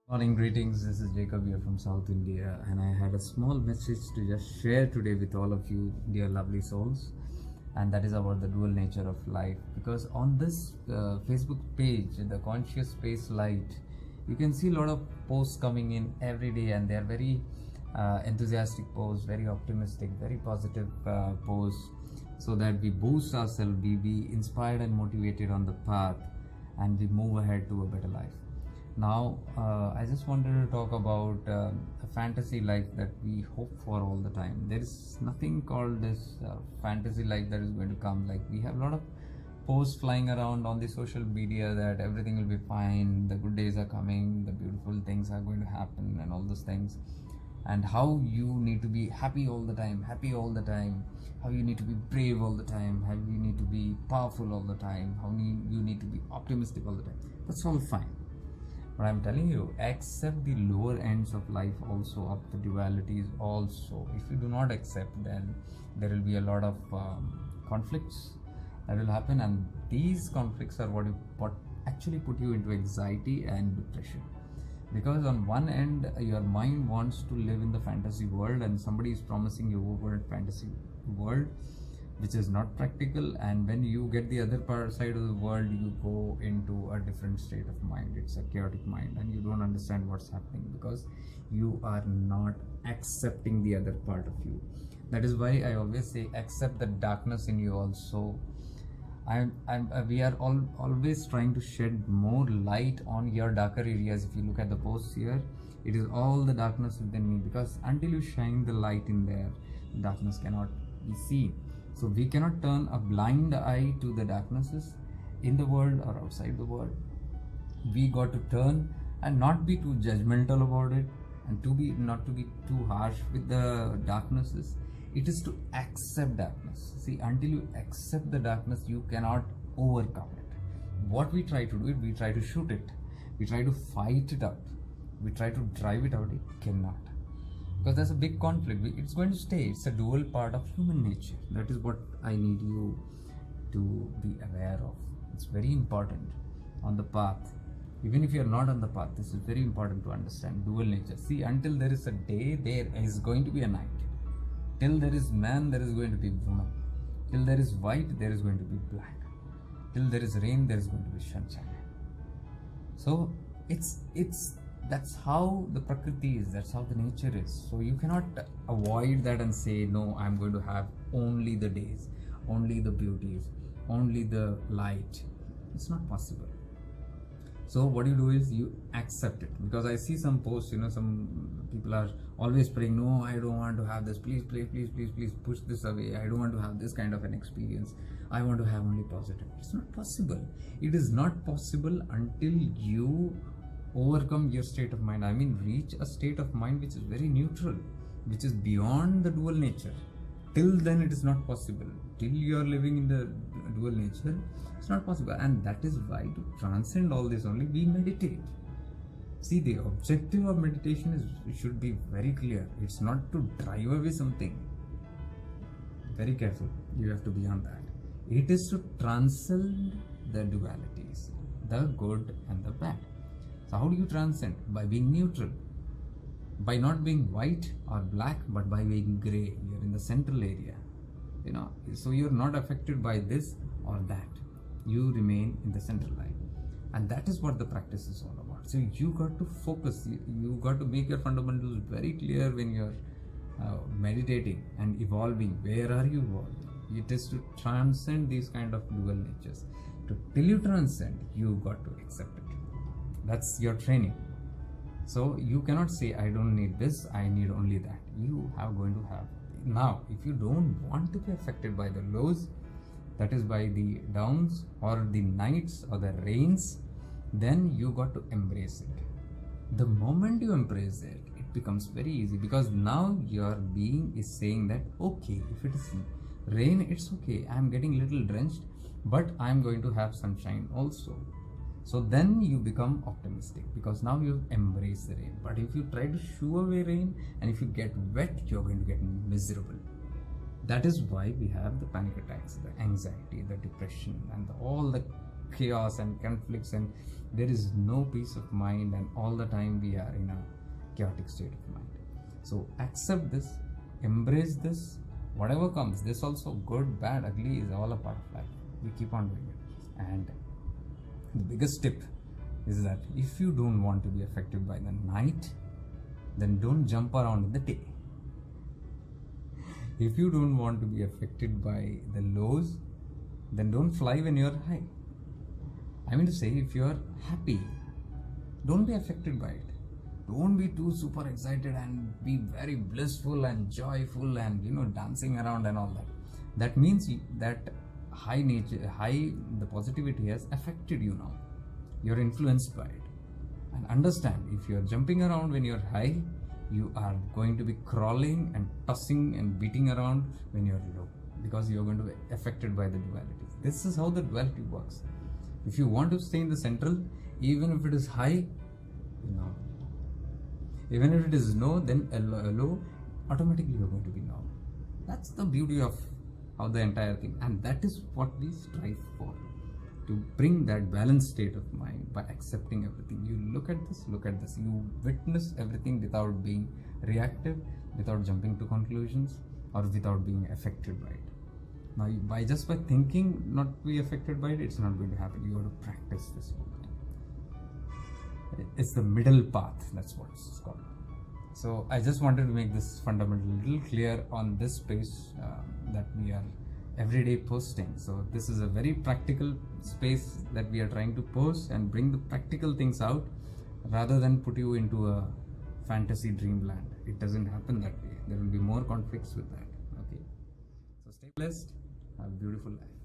Morning greetings, this is Jacob here from South India, and I had a small message to just share today with all of you, dear lovely souls, and that is about the dual nature of life. Because on this Facebook page, the Conscious Space Light, you can see a lot of posts coming in every day, and they are very enthusiastic posts, very optimistic, very positive posts, so that we boost ourselves, we be inspired and motivated on the path, and we move ahead to a better life. Now, I just wanted to talk about a fantasy life that we hope for all the time. There is nothing called this fantasy life that is going to come. Like, we have a lot of posts flying around on the social media that everything will be fine, the good days are coming, the beautiful things are going to happen, and all those things. And how you need to be happy all the time, how you need to be brave all the time, how you need to be powerful all the time, how you need to be optimistic all the time. That's all fine. But I'm telling you, accept the lower ends of life also, of the dualities also. If you do not accept, then there will be a lot of conflicts that will happen, and these conflicts are what actually put you into anxiety and depression. Because on one end, your mind wants to live in the fantasy world, and somebody is promising you over fantasy world, which is not practical, and when you get the other side of the world, you go into a different state of mind. It's a chaotic mind, and you don't understand what's happening because you are not accepting the other part of you. That is why I always say, accept the darkness in you also. We are always trying to shed more light on your darker areas. If you look at the posts here, it is all the darkness within me, because until you shine the light in there, darkness cannot be seen. So we cannot turn a blind eye to the darknesses in the world or outside the world. We got to turn and not be too judgmental about it, and not to be too harsh with the darknesses. It is to accept darkness. See, until you accept the darkness, you cannot overcome it. What we try to do, we try to shoot it, we try to fight it out, we try to drive it out. It cannot. Because there's a big conflict. It's going to stay. It's a dual part of human nature. That is what I need you to be aware of. It's very important on the path. Even if you're not on the path, this is very important to understand dual nature. See, until there is a day, there is going to be a night. Till there is man, there is going to be woman. Till there is white, there is going to be black. Till there is rain, there is going to be sunshine. So that's how the Prakriti is, that's how the nature is. So you cannot avoid that and say, no, I'm going to have only the days, only the beauties, only the light. It's not possible. So what you do is you accept it. Because I see some posts, some people are always praying, no, I don't want to have this, please push this away, I don't want to have this kind of an experience, I want to have only positive. It's not possible. It is not possible until you overcome your state of mind. I mean, reach a state of mind which is very neutral, which is beyond the dual nature. Till then it is not possible. Till you are living in the dual nature, it's not possible. And that is why, to transcend all this only, we meditate. See, the objective of meditation should be very clear. It's not to drive away something. Very careful. You have to be on that. It is to transcend the dualities, the good and the bad. So how do you transcend? By being neutral, by not being white or black, but by being gray. You're in the central area, so you're not affected by this or that. You remain in the central line, and that is what the practice is all about. So you got to focus, you got to make your fundamentals very clear when you're meditating and evolving. Where are you evolving? It is to transcend these kind of dual natures. Till you transcend, you got to accept it. That's your training. So you cannot say, I don't need this, I need only that. You are going to have. Now, if you don't want to be affected by the lows, that is by the downs or the nights or the rains, then you got to embrace it. The moment you embrace it, it becomes very easy, because now your being is saying that, okay, if it is rain, it's okay, I'm getting little drenched, but I'm going to have sunshine also. So then you become optimistic, because now you've embraced the rain. But if you try to shoo away rain, and if you get wet, you're going to get miserable. That is why we have the panic attacks, the anxiety, the depression, and all the chaos and conflicts, and there is no peace of mind, and all the time we are in a chaotic state of mind. So accept this, embrace this, whatever comes. This also, good, bad, ugly, is all a part of life. We keep on doing it. And the biggest tip is that if you don't want to be affected by the night, then don't jump around in the day. If you don't want to be affected by the lows, then don't fly when you're high. I mean to say, if you're happy, don't be affected by it. Don't be too super excited and be very blissful and joyful and dancing around and all that. That means that the positivity has affected you now. You're influenced by it. And understand, if you're jumping around when you're high, you are going to be crawling and tossing and beating around when you're low, because you're going to be affected by the duality. This is how the duality works. If you want to stay in the central, even if it is high, even if it is no, then low, automatically you're going to be no. That's the beauty of how the entire thing, and that is what we strive for, to bring that balanced state of mind by accepting everything. You look at this, you witness everything without being reactive, without jumping to conclusions, or without being affected by it. Now, by thinking not be affected by it, it's not going to happen. You have to practice this whole time. It's the middle path, that's what it's called. So I just wanted to make this fundamental little clear on this page that we are everyday posting. So this is a very practical space that we are trying to post and bring the practical things out, rather than put you into a fantasy dreamland. It doesn't happen that way. There will be more conflicts with that. Okay, so stay blessed, have a beautiful life.